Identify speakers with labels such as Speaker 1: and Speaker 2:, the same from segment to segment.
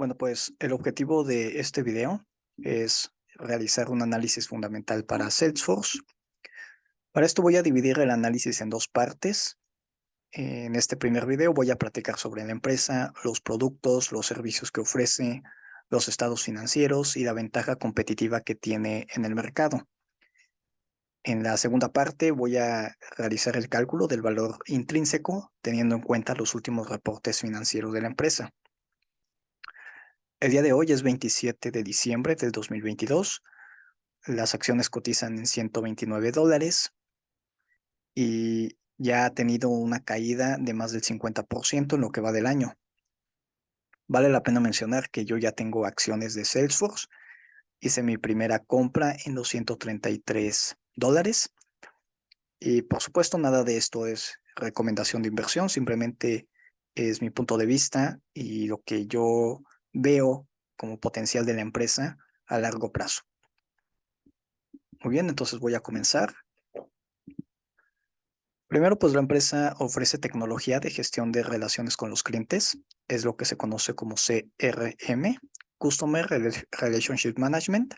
Speaker 1: Bueno, pues el objetivo de este video es realizar un análisis fundamental para Salesforce. Para esto voy a dividir el análisis en dos partes. En este primer video voy a platicar sobre la empresa, los productos, los servicios que ofrece, los estados financieros y la ventaja competitiva que tiene en el mercado. En la segunda parte voy a realizar el cálculo del valor intrínseco teniendo en cuenta los últimos reportes financieros de la empresa. El día de hoy es 27 de diciembre del 2022. Las acciones cotizan en $129 y ya ha tenido una caída de más del 50% en lo que va del año. Vale la pena mencionar que yo ya tengo acciones de Salesforce. Hice mi primera compra en los $133. Y por supuesto, nada de esto es recomendación de inversión, simplemente es mi punto de vista y lo que yo veo como potencial de la empresa a largo plazo. Muy bien, entonces voy a comenzar. Primero, pues la empresa ofrece tecnología de gestión de relaciones con los clientes, es lo que se conoce como CRM, Customer Relationship Management,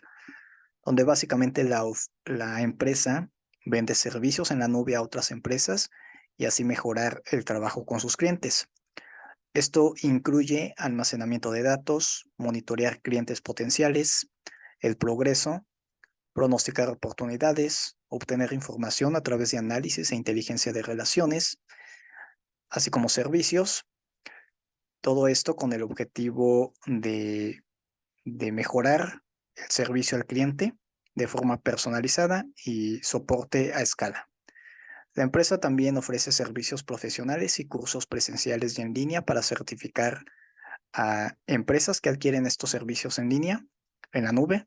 Speaker 1: donde básicamente la empresa vende servicios en la nube a otras empresas y así mejorar el trabajo con sus clientes. Esto incluye almacenamiento de datos, monitorear clientes potenciales, el progreso, pronosticar oportunidades, obtener información a través de análisis e inteligencia de relaciones, así como servicios. Todo esto con el objetivo de mejorar el servicio al cliente de forma personalizada y soporte a escala. La empresa también ofrece servicios profesionales y cursos presenciales y en línea para certificar a empresas que adquieren estos servicios en línea, en la nube,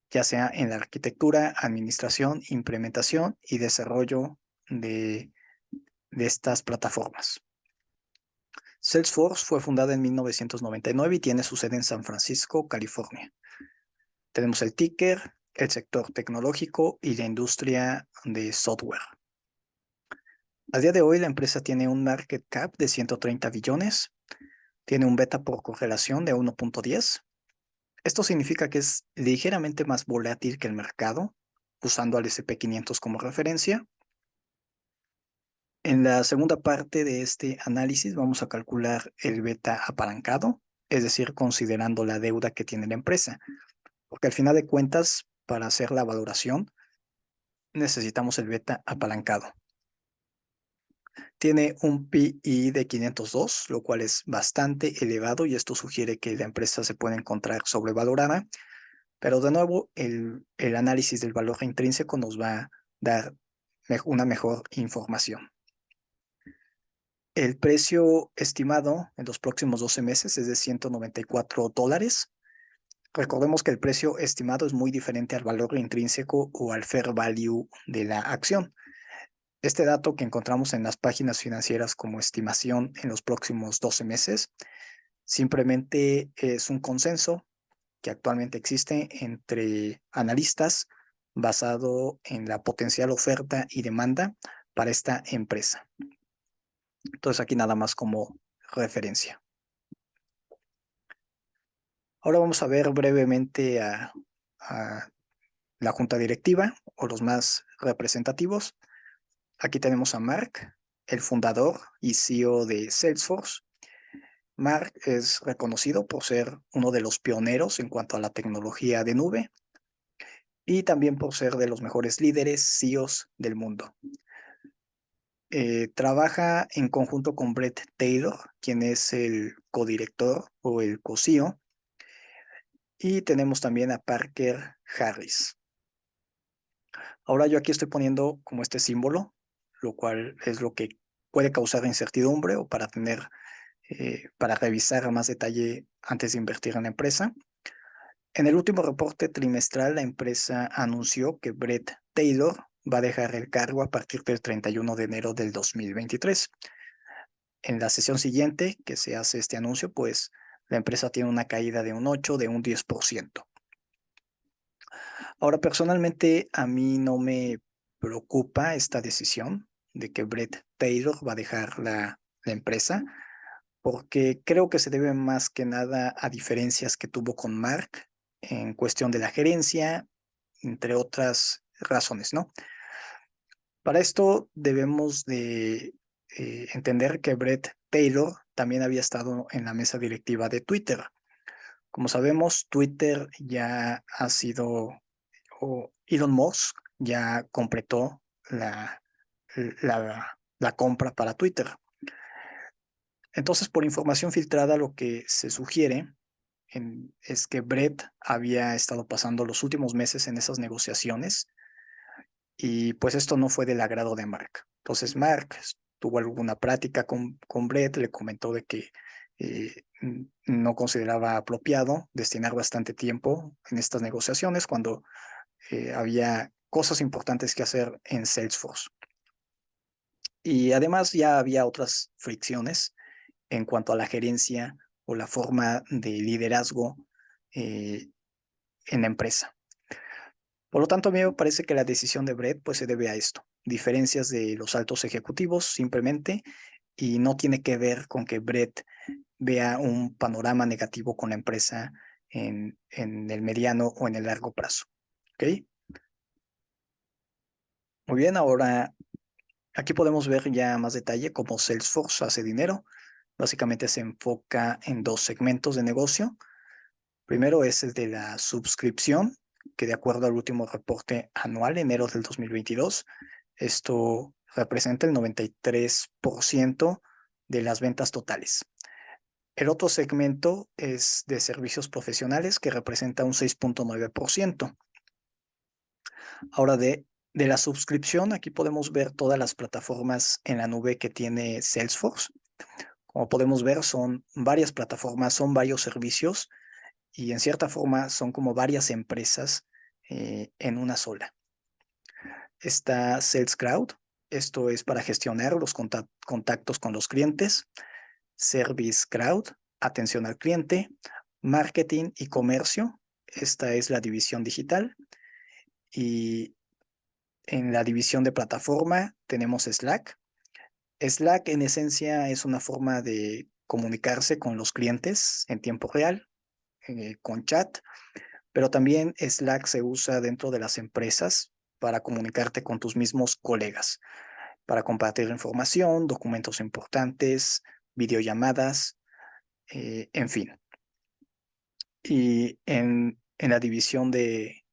Speaker 1: ya sea en la arquitectura, administración, implementación y desarrollo de, de estas plataformas. Salesforce fue fundada en 1999 y tiene su sede en San Francisco, California. Tenemos el ticker, el sector tecnológico y la industria de software. A día de hoy, la empresa tiene un market cap de 130 billones, tiene un beta por correlación de 1.10. Esto significa que es ligeramente más volátil que el mercado, usando al SP500 como referencia. En la segunda parte de este análisis vamos a calcular el beta apalancado, es decir, considerando la deuda que tiene la empresa, porque al final de cuentas, para hacer la valoración, necesitamos el beta apalancado. Tiene un PI de 502, lo cual es bastante elevado y esto sugiere que la empresa se puede encontrar sobrevalorada, pero de nuevo el análisis del valor intrínseco nos va a dar una mejor información. El precio estimado en los próximos 12 meses es de $194. Recordemos que el precio estimado es muy diferente al valor intrínseco o al fair value de la acción. Este dato que encontramos en las páginas financieras como estimación en los próximos 12 meses simplemente es un consenso que actualmente existe entre analistas basado en la potencial oferta y demanda para esta empresa. Entonces aquí nada más como referencia. Ahora vamos a ver brevemente a la junta directiva o los más representativos. Aquí tenemos a Mark, el fundador y CEO de Salesforce. Mark es reconocido por ser uno de los pioneros en cuanto a la tecnología de nube y también por ser de los mejores líderes CEOs del mundo. Trabaja en conjunto con Bret Taylor, quien es el codirector o el co-CEO, y tenemos también a Parker Harris. Ahora yo aquí estoy poniendo como este símbolo, lo cual es lo que puede causar incertidumbre o para revisar a más detalle antes de invertir en la empresa. En el último reporte trimestral, la empresa anunció que Bret Taylor va a dejar el cargo a partir del 31 de enero del 2023. En la sesión siguiente que se hace este anuncio, pues la empresa tiene una caída de un 8, de un 10%. Ahora, personalmente, a mí no me preocupa esta decisión de que Bret Taylor va a dejar la empresa. porque creo que se debe más que nada a diferencias que tuvo con Mark en cuestión de la gerencia, entre otras razones, ¿no? Para esto debemos de entender que Brett Taylor también había estado en la mesa directiva de Twitter. Como sabemos, Twitter ya ha sido, o Elon Musk ya completó la compra para Twitter. Entonces, por información filtrada, lo que se sugiere es que Brett había estado pasando los últimos meses en esas negociaciones y pues esto no fue del agrado de Mark. Entonces, Mark tuvo alguna práctica con Brett, le comentó de que no consideraba apropiado destinar bastante tiempo en estas negociaciones cuando había cosas importantes que hacer en Salesforce. Y además ya había otras fricciones en cuanto a la gerencia o la forma de liderazgo eh, en la empresa. Por lo tanto, a mí me parece que la decisión de Brett pues, se debe a esto, diferencias de los altos ejecutivos simplemente, y no tiene que ver con que Brett vea un panorama negativo con la empresa en el mediano o en el largo plazo. ¿Ok? Muy bien, ahora aquí podemos ver ya más detalle cómo Salesforce hace dinero. Básicamente se enfoca en dos segmentos de negocio. Primero es el de la suscripción, que de acuerdo al último reporte anual, enero del 2022, esto representa el 93% de las ventas totales. El otro segmento es de servicios profesionales, que representa un 6.9%. Ahora de la suscripción, aquí podemos ver todas las plataformas en la nube que tiene Salesforce. Como podemos ver, son varias plataformas, son varios servicios y en cierta forma son como varias empresas en una sola. Está Sales Cloud, esto es para gestionar los contactos con los clientes. Service Cloud, atención al cliente. Marketing y comercio, esta es la división digital. Y en la división de plataforma tenemos Slack. Slack en esencia es una forma de comunicarse con los clientes en tiempo real, con chat, pero también Slack se usa dentro de las empresas para comunicarte con tus mismos colegas, para compartir información, documentos importantes, videollamadas, en fin. Y en la división de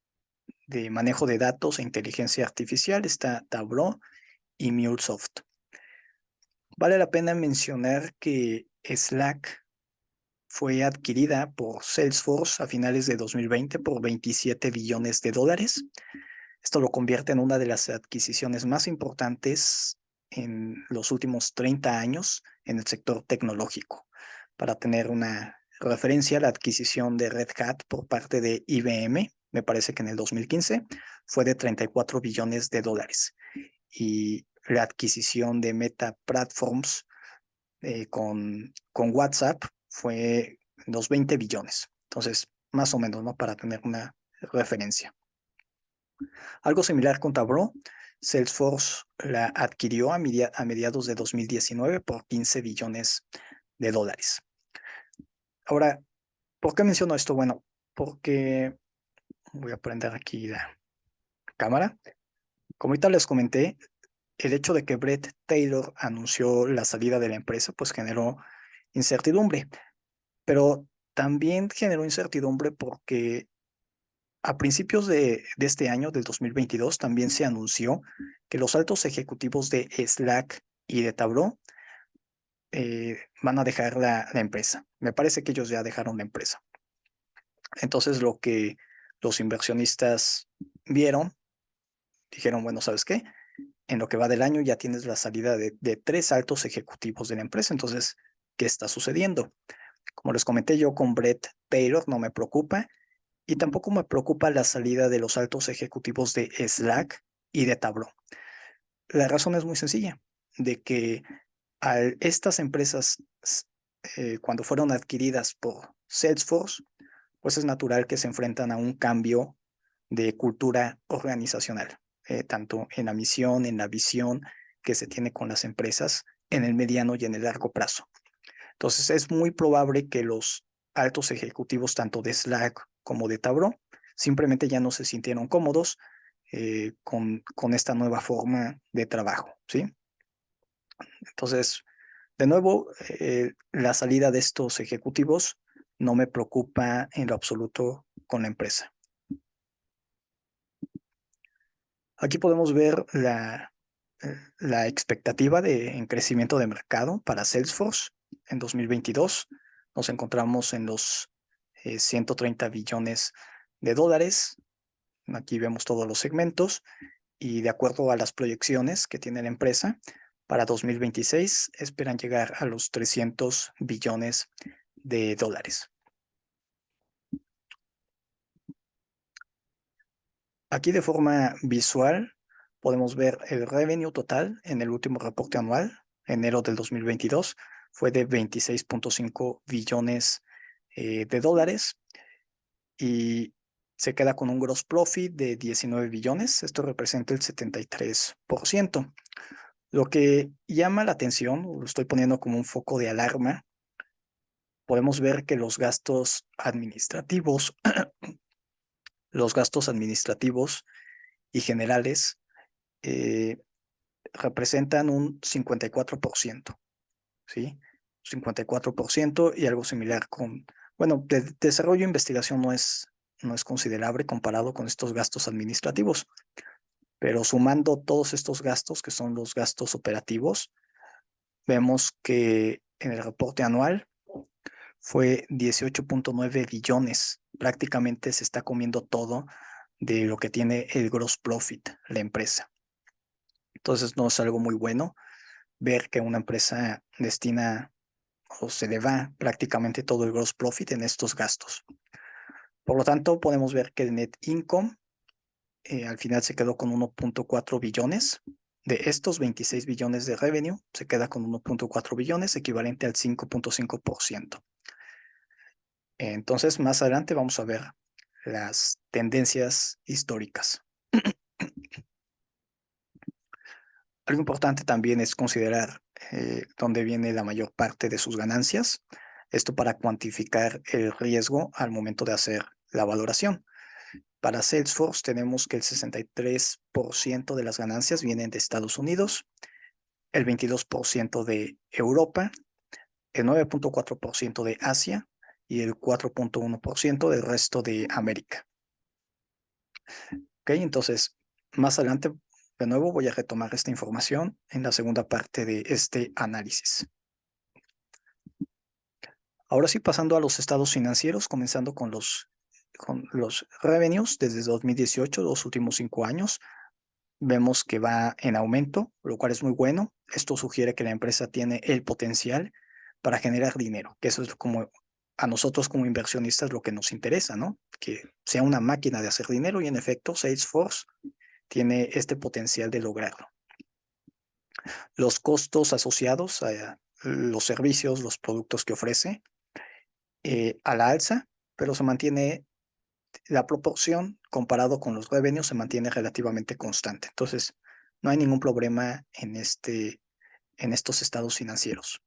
Speaker 1: manejo de datos e inteligencia artificial está Tableau y MuleSoft. Vale la pena mencionar que Slack fue adquirida por Salesforce a finales de 2020 por 27 billones de dólares. Esto lo convierte en una de las adquisiciones más importantes en los últimos 30 años en el sector tecnológico. Para tener una referencia, la adquisición de Red Hat por parte de IBM, me parece que en el 2015, fue de 34 billones de dólares. Y la adquisición de Meta Platforms con WhatsApp fue los 20 billones. Entonces, más o menos, ¿no? Para tener una referencia. Algo similar con Tableau, Salesforce la adquirió a mediados de 2019 por 15 billones de dólares. Ahora, ¿por qué menciono esto? Bueno, porque voy a prender aquí la cámara. Como ahorita les comenté, el hecho de que Brett Taylor anunció la salida de la empresa, pues generó incertidumbre, pero también generó incertidumbre porque a principios de este año, del 2022, también se anunció que los altos ejecutivos de Slack y de Tableau van a dejar la empresa. Me parece que ellos ya dejaron la empresa. Entonces, lo que los inversionistas vieron, dijeron, bueno, ¿sabes qué? En lo que va del año ya tienes la salida de tres altos ejecutivos de la empresa. Entonces, ¿qué está sucediendo? Como les comenté, yo con Brett Taylor no me preocupa. Y tampoco me preocupa la salida de los altos ejecutivos de Slack y de Tableau. La razón es muy sencilla, de que estas empresas, cuando fueron adquiridas por Salesforce, pues es natural que se enfrentan a un cambio de cultura organizacional, tanto en la misión, en la visión que se tiene con las empresas en el mediano y en el largo plazo. Entonces es muy probable que los altos ejecutivos tanto de Slack como de Tableau simplemente ya no se sintieron cómodos con esta nueva forma de trabajo, ¿sí? Entonces, de nuevo, la salida de estos ejecutivos no me preocupa en lo absoluto con la empresa. Aquí podemos ver la expectativa en crecimiento de mercado para Salesforce en 2022. Nos encontramos en los 130 billones de dólares. Aquí vemos todos los segmentos y de acuerdo a las proyecciones que tiene la empresa, para 2026 esperan llegar a los 300 billones de dólares. Aquí de forma visual podemos ver el revenue total en el último reporte anual, enero del 2022, fue de 26.5 billones de dólares y se queda con un gross profit de 19 billones. Esto representa el 73%. Lo que llama la atención, lo estoy poniendo como un foco de alarma, podemos ver que los gastos administrativos y generales eh, representan un 54%, ¿sí? 54% y algo similar bueno, desarrollo e investigación no es considerable comparado con estos gastos administrativos, pero sumando todos estos gastos, que son los gastos operativos, vemos que en el reporte anual fue 18.9 billones. Prácticamente se está comiendo todo de lo que tiene el gross profit, la empresa. Entonces no es algo muy bueno ver que una empresa destina o se le va prácticamente todo el gross profit en estos gastos. Por lo tanto, podemos ver que el net income al final se quedó con 1.4 billones. De estos 26 billones de revenue, se queda con 1.4 billones, equivalente al 5.5%. Entonces, más adelante vamos a ver las tendencias históricas. Algo importante también es considerar dónde viene la mayor parte de sus ganancias. Esto para cuantificar el riesgo al momento de hacer la valoración. Para Salesforce tenemos que el 63% de las ganancias vienen de Estados Unidos, el 22% de Europa, el 9.4% de Asia y el 4.1% del resto de América. Ok, entonces más adelante de nuevo voy a retomar esta información en la segunda parte de este análisis. Ahora sí, pasando a los estados financieros, comenzando con los revenues desde 2018, los últimos 5 años, vemos que va en aumento, lo cual es muy bueno. Esto sugiere que la empresa tiene el potencial para generar dinero, que eso es como a nosotros como inversionistas lo que nos interesa, ¿no? Que sea una máquina de hacer dinero y en efecto Salesforce tiene este potencial de lograrlo. Los costos asociados a los servicios, los productos que ofrece, a la alza, pero se mantiene la proporción comparado con los revenues se mantiene relativamente constante. Entonces, no hay ningún problema en estos estados financieros.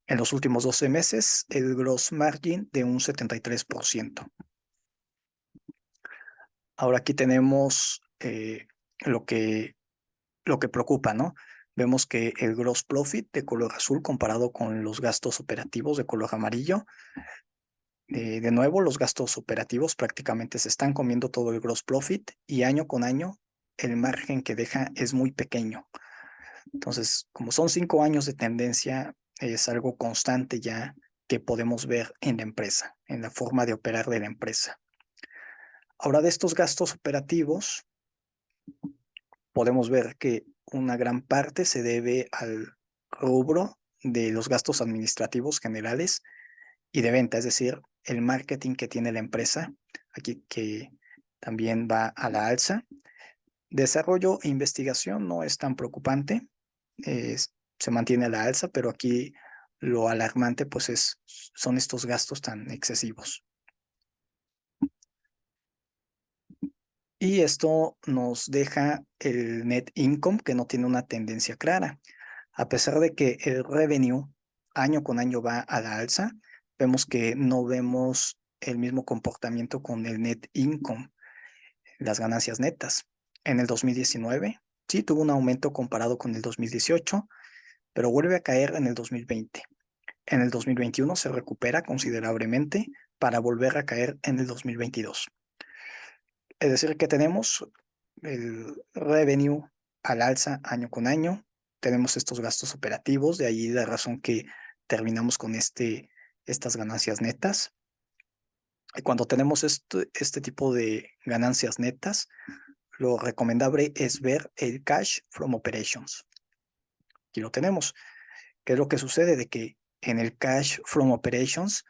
Speaker 1: En los últimos 12 meses, el gross margin de un 73%. Ahora aquí tenemos lo que preocupa, ¿no? Vemos que el gross profit de color azul comparado con los gastos operativos de color amarillo. De nuevo, los gastos operativos prácticamente se están comiendo todo el gross profit y año con año el margen que deja es muy pequeño. Entonces, como son 5 años de tendencia, es algo constante ya que podemos ver en la empresa, en la forma de operar de la empresa. Ahora, de estos gastos operativos, podemos ver que una gran parte se debe al rubro de los gastos administrativos generales y de venta, es decir, el marketing que tiene la empresa, aquí que también va a la alza. Desarrollo e investigación no es tan preocupante, se mantiene a la alza, pero aquí lo alarmante pues son estos gastos tan excesivos. Y esto nos deja el net income que no tiene una tendencia clara. A pesar de que el revenue año con año va a la alza. Vemos que no vemos el mismo comportamiento con el net income, las ganancias netas. En el 2019, sí tuvo un aumento comparado con el 2018, pero vuelve a caer en el 2020. En el 2021 se recupera considerablemente para volver a caer en el 2022. Es decir, que tenemos el revenue al alza año con año, tenemos estos gastos operativos, de ahí la razón que terminamos con estas ganancias netas. Y cuando tenemos este tipo de ganancias netas, lo recomendable es ver el cash from operations. Aquí lo tenemos. ¿Qué es lo que sucede? De que en el cash from operations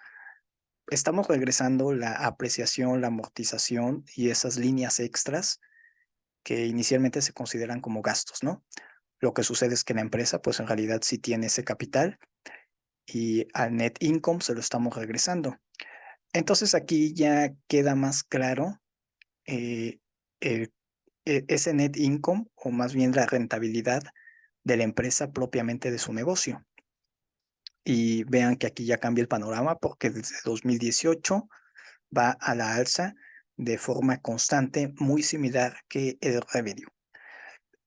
Speaker 1: estamos regresando la apreciación, la amortización y esas líneas extras que inicialmente se consideran como gastos, ¿no? Lo que sucede es que la empresa, pues en realidad sí tiene ese capital y al net income se lo estamos regresando. Entonces aquí ya queda más claro eh, el- ese net income o más bien la rentabilidad de la empresa propiamente de su negocio. Y vean que aquí ya cambia el panorama porque desde 2018 va a la alza de forma constante, muy similar que el revenue.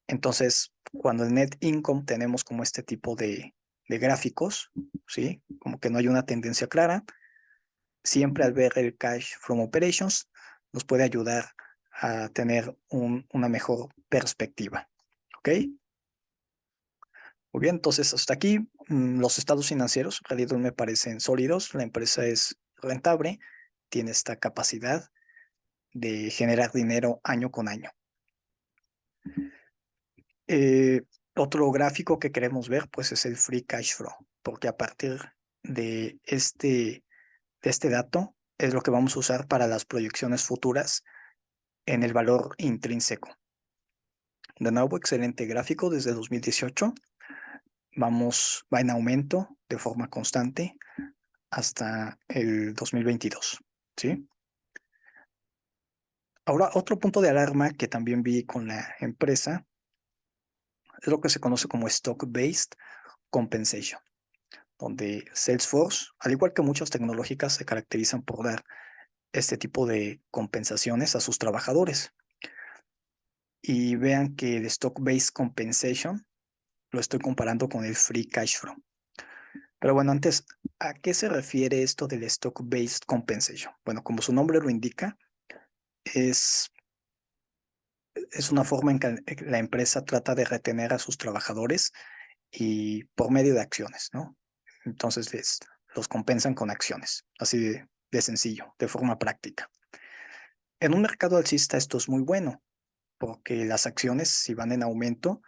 Speaker 1: Entonces, cuando el net income tenemos como este tipo de gráficos, ¿sí? Como que no hay una tendencia clara, siempre al ver el cash from operations nos puede ayudar a tener una mejor perspectiva, ¿ok? Muy bien, entonces hasta aquí los estados financieros en realidad me parecen sólidos, la empresa es rentable, tiene esta capacidad de generar dinero año con año. Eh, Otro gráfico que queremos ver pues es el free cash flow, porque a partir de este dato es lo que vamos a usar para las proyecciones futuras en el valor intrínseco. De nuevo, excelente gráfico desde 2018. Va en aumento de forma constante hasta el 2022, ¿sí? Ahora, otro punto de alarma que también vi con la empresa es lo que se conoce como stock-based compensation, donde Salesforce, al igual que muchas tecnológicas, se caracterizan por dar este tipo de compensaciones a sus trabajadores. Y vean que el stock-based compensation lo estoy comparando con el free cash flow. Pero bueno, antes, ¿a qué se refiere esto del stock-based compensation? Bueno, como su nombre lo indica, es, es una forma en que la empresa trata de retener a sus trabajadores y por medio de acciones, ¿no? Entonces los compensan con acciones, así de sencillo, de forma práctica. En un mercado alcista esto es muy bueno, porque las acciones, si van en aumento,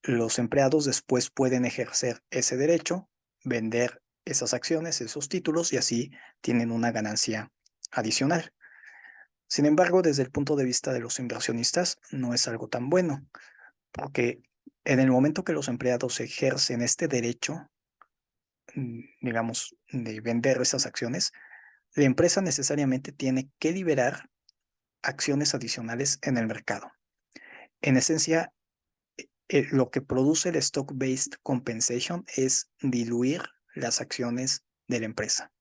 Speaker 1: los empleados después pueden ejercer ese derecho, vender esas acciones, esos títulos, y así tienen una ganancia adicional. Sin embargo, desde el punto de vista de los inversionistas, no es algo tan bueno, porque en el momento que los empleados ejercen este derecho, digamos, de vender esas acciones, la empresa necesariamente tiene que liberar acciones adicionales en el mercado. En esencia, lo que produce el stock-based compensation es diluir las acciones de la empresa.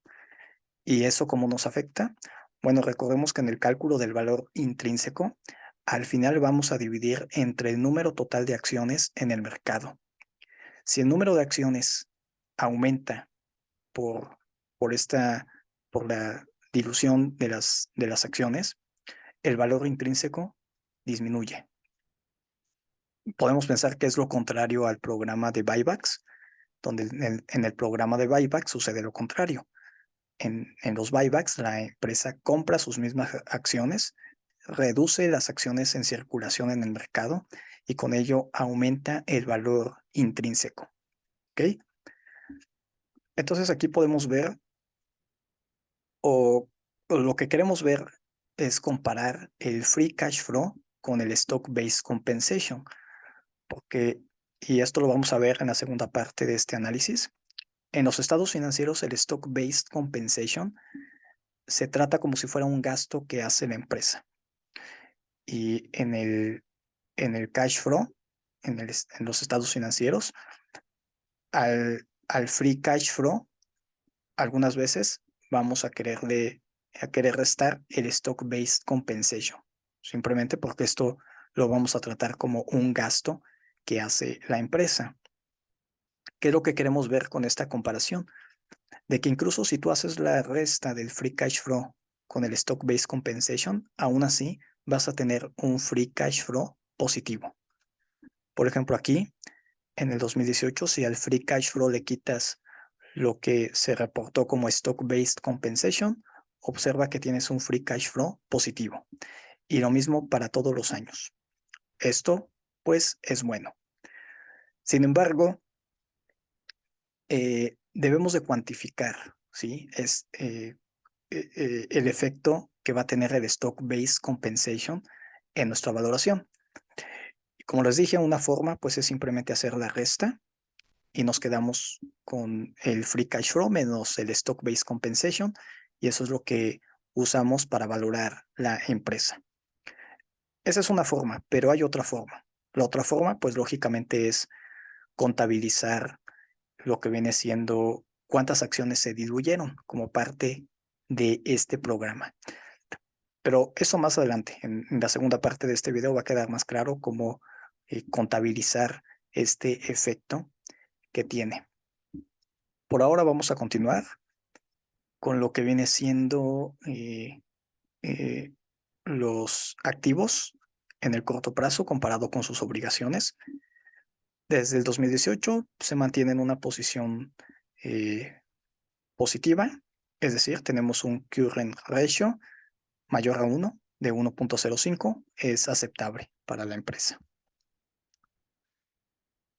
Speaker 1: ¿Y eso cómo nos afecta? Bueno, recordemos que en el cálculo del valor intrínseco, al final vamos a dividir entre el número total de acciones en el mercado. Si el número de acciones aumenta por, por, esta, por la dilución de las acciones, el valor intrínseco disminuye. Podemos pensar que es lo contrario al programa de buybacks, donde en el programa de buyback sucede lo contrario. En los buybacks, la empresa compra sus mismas acciones, reduce las acciones en circulación en el mercado y con ello aumenta el valor intrínseco. ¿Ok? Entonces aquí podemos ver, o lo que queremos ver es comparar el free cash flow con el stock-based compensation, porque, y esto lo vamos a ver en la segunda parte de este análisis, en los estados financieros el stock-based compensation se trata como si fuera un gasto que hace la empresa. Y en el cash flow, en los estados financieros, al free cash flow, algunas veces vamos a querer restar el stock-based compensation, simplemente porque esto lo vamos a tratar como un gasto que hace la empresa. ¿Qué es lo que queremos ver con esta comparación? De que incluso si tú haces la resta del free cash flow con el stock-based compensation, aún así vas a tener un free cash flow positivo. Por ejemplo, aquí en el 2018, si al free cash flow le quitas lo que se reportó como stock-based compensation, observa que tienes un free cash flow positivo. Y lo mismo para todos los años. Esto, pues, es bueno. Sin embargo, debemos de cuantificar, ¿sí? El efecto que va a tener el stock-based compensation en nuestra valoración. Y como les dije, una forma, pues, es simplemente hacer la resta y nos quedamos con el free cash flow menos el stock-based compensation, y eso es lo que usamos para valorar la empresa. Esa es una forma, pero hay otra forma. La otra forma, pues lógicamente es contabilizar lo que viene siendo cuántas acciones se diluyeron como parte de este programa. Pero eso más adelante, en la segunda parte de este video va a quedar más claro cómo contabilizar este efecto que tiene. Por ahora vamos a continuar con lo que viene siendo eh, los activos en el corto plazo comparado con sus obligaciones. Desde el 2018 se mantiene en una posición positiva, es decir, tenemos un current ratio mayor a 1 de 1.05, es aceptable para la empresa.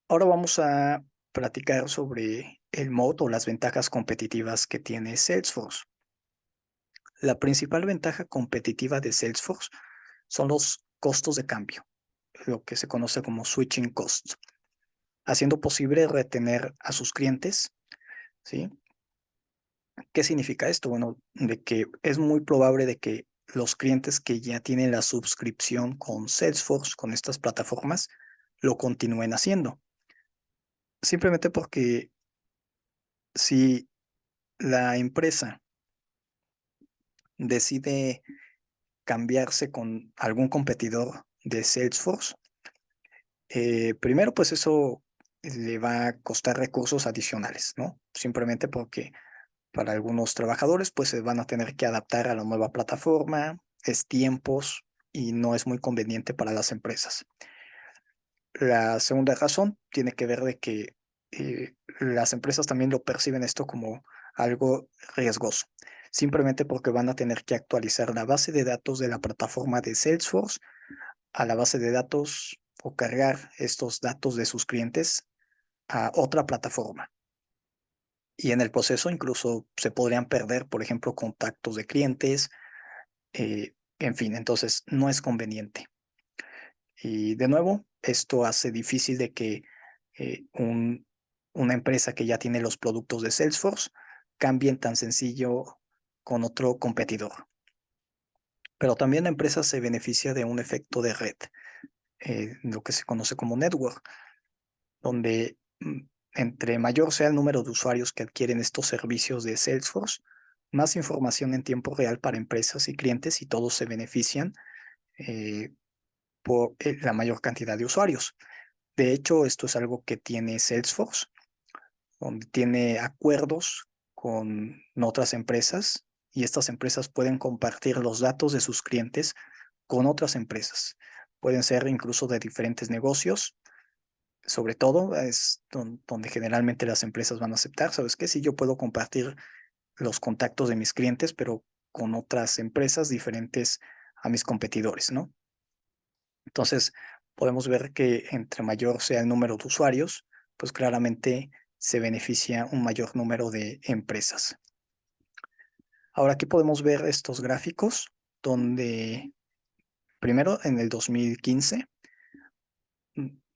Speaker 1: Ahora vamos a platicar sobre el modo o las ventajas competitivas que tiene Salesforce. La principal ventaja competitiva de Salesforce son los costos de cambio, lo que se conoce como switching costs, haciendo posible retener a sus clientes, ¿sí? ¿Qué significa esto? Bueno, de que es muy probable de que los clientes que ya tienen la suscripción con Salesforce, con estas plataformas, lo continúen haciendo. Simplemente porque si la empresa decide cambiarse con algún competidor de Salesforce, primero pues eso le va a costar recursos adicionales, ¿no? Simplemente porque para algunos trabajadores pues se van a tener que adaptar a la nueva plataforma, es tiempos y no es muy conveniente para las empresas. La segunda razón tiene que ver de que las empresas también lo perciben esto como algo riesgoso, simplemente porque van a tener que actualizar la base de datos de la plataforma de Salesforce a la base de datos o cargar estos datos de sus clientes a otra plataforma. Y en el proceso incluso se podrían perder, por ejemplo, contactos de clientes, en fin, entonces no es conveniente. Y de nuevo, esto hace difícil de que una empresa que ya tiene los productos de Salesforce cambien tan sencillo con otro competidor. Pero también la empresa se beneficia de un efecto de red, lo que se conoce como network, donde entre mayor sea el número de usuarios que adquieren estos servicios de Salesforce, más información en tiempo real para empresas y clientes, y todos se benefician por la mayor cantidad de usuarios. De hecho, esto es algo que tiene Salesforce, donde tiene acuerdos con otras empresas, y estas empresas pueden compartir los datos de sus clientes con otras empresas. Pueden ser incluso de diferentes negocios. Sobre todo es donde generalmente las empresas van a aceptar. ¿Sabes qué? Si yo puedo compartir los contactos de mis clientes, pero con otras empresas diferentes a mis competidores, ¿no? Entonces, podemos ver que entre mayor sea el número de usuarios, pues claramente se beneficia un mayor número de empresas. Ahora aquí podemos ver estos gráficos donde primero en el 2015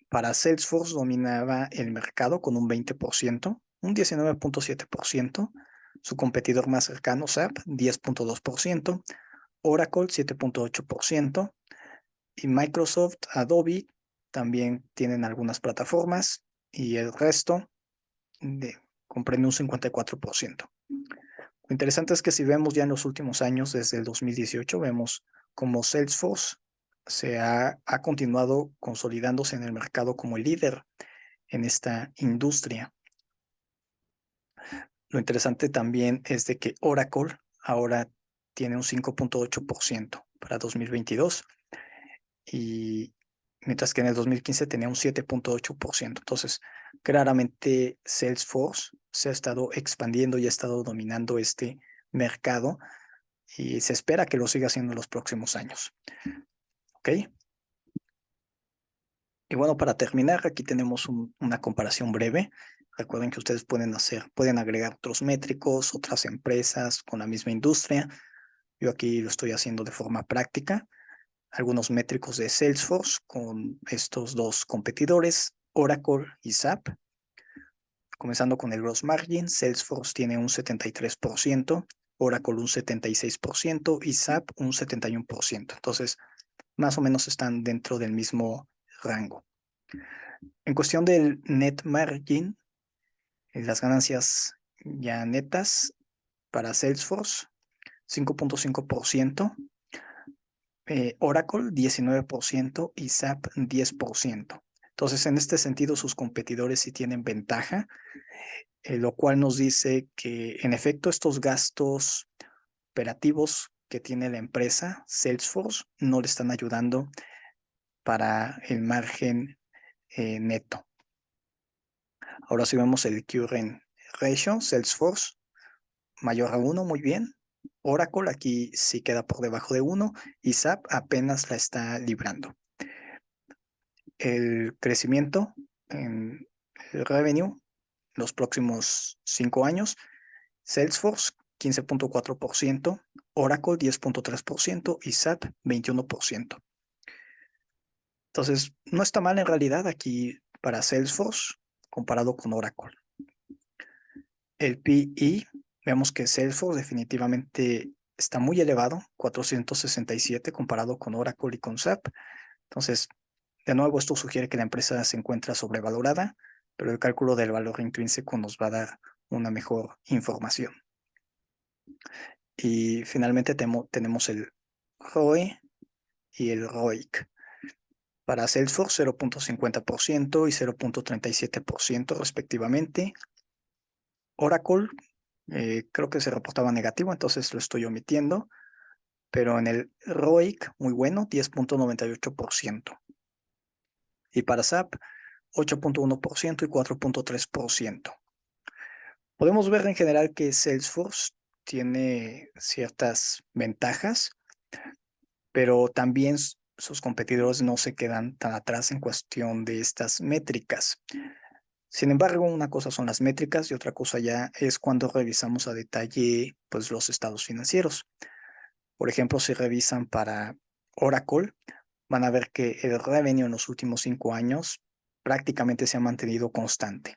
Speaker 1: para Salesforce dominaba el mercado con un 20%, un 19.7%, su competidor más cercano SAP 10.2%, Oracle 7.8%, y Microsoft, Adobe también tienen algunas plataformas, y el resto comprende un 54%. Lo interesante es que si vemos ya en los últimos años, desde el 2018, vemos como Salesforce ha continuado consolidándose en el mercado como el líder en esta industria. Lo interesante también es de que Oracle ahora tiene un 5.8% para 2022 y mientras que en el 2015 tenía un 7.8%. Entonces, claramente Salesforce se ha estado expandiendo y ha estado dominando este mercado y se espera que lo siga haciendo en los próximos años. ¿Ok? Y bueno, para terminar, aquí tenemos una comparación breve. Recuerden que ustedes pueden agregar otros métricos, otras empresas con la misma industria. Yo aquí lo estoy haciendo de forma práctica. Algunos métricos de Salesforce con estos dos competidores, Oracle y SAP. Comenzando con el gross margin, Salesforce tiene un 73%, Oracle un 76% y SAP un 71%. Entonces, más o menos están dentro del mismo rango. En cuestión del net margin, las ganancias ya netas para Salesforce, 5.5%, Oracle 19% y SAP 10%. Entonces, en este sentido, sus competidores sí tienen ventaja, lo cual nos dice que, en efecto, estos gastos operativos que tiene la empresa, Salesforce, no le están ayudando para el margen neto. Ahora si vemos el current ratio, Salesforce mayor a 1, muy bien. Oracle aquí sí queda por debajo de 1 y SAP apenas la está librando. El crecimiento en el revenue los próximos 5 años, Salesforce 15.4%, Oracle 10.3% y SAP 21%. Entonces, no está mal en realidad aquí para Salesforce comparado con Oracle. El PE, vemos que Salesforce definitivamente está muy elevado, 467 comparado con Oracle y con SAP. Entonces, de nuevo, esto sugiere que la empresa se encuentra sobrevalorada, pero el cálculo del valor intrínseco nos va a dar una mejor información. Y finalmente tenemos el ROE y el ROIC. Para Salesforce 0.50% y 0.37% respectivamente. Oracle creo que se reportaba negativo, entonces lo estoy omitiendo, pero en el ROIC muy bueno, 10.98%. Y para SAP 8.1% y 4.3%. Podemos ver en general que Salesforce tiene ciertas ventajas, pero también sus competidores no se quedan tan atrás en cuestión de estas métricas. Sin embargo, una cosa son las métricas y otra cosa ya es cuando revisamos a detalle pues, los estados financieros. Por ejemplo, si revisan para Oracle, van a ver que el revenue en los últimos 5 años prácticamente se ha mantenido constante.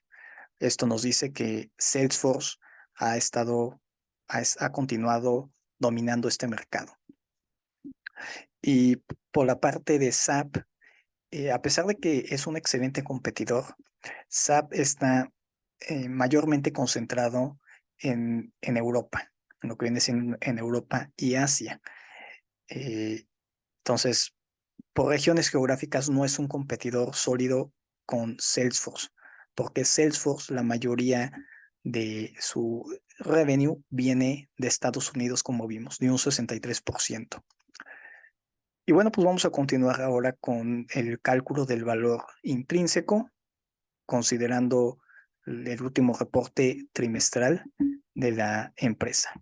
Speaker 1: Esto nos dice que Salesforce ha continuado dominando este mercado. Y por la parte de SAP, a pesar de que es un excelente competidor, SAP está mayormente concentrado en Europa, en lo que viene siendo en Europa y Asia. Entonces, por regiones geográficas no es un competidor sólido con Salesforce, porque Salesforce, la mayoría de su revenue viene de Estados Unidos, como vimos, de un 63%. Y bueno, pues vamos a continuar ahora con el cálculo del valor intrínseco, considerando el último reporte trimestral de la empresa.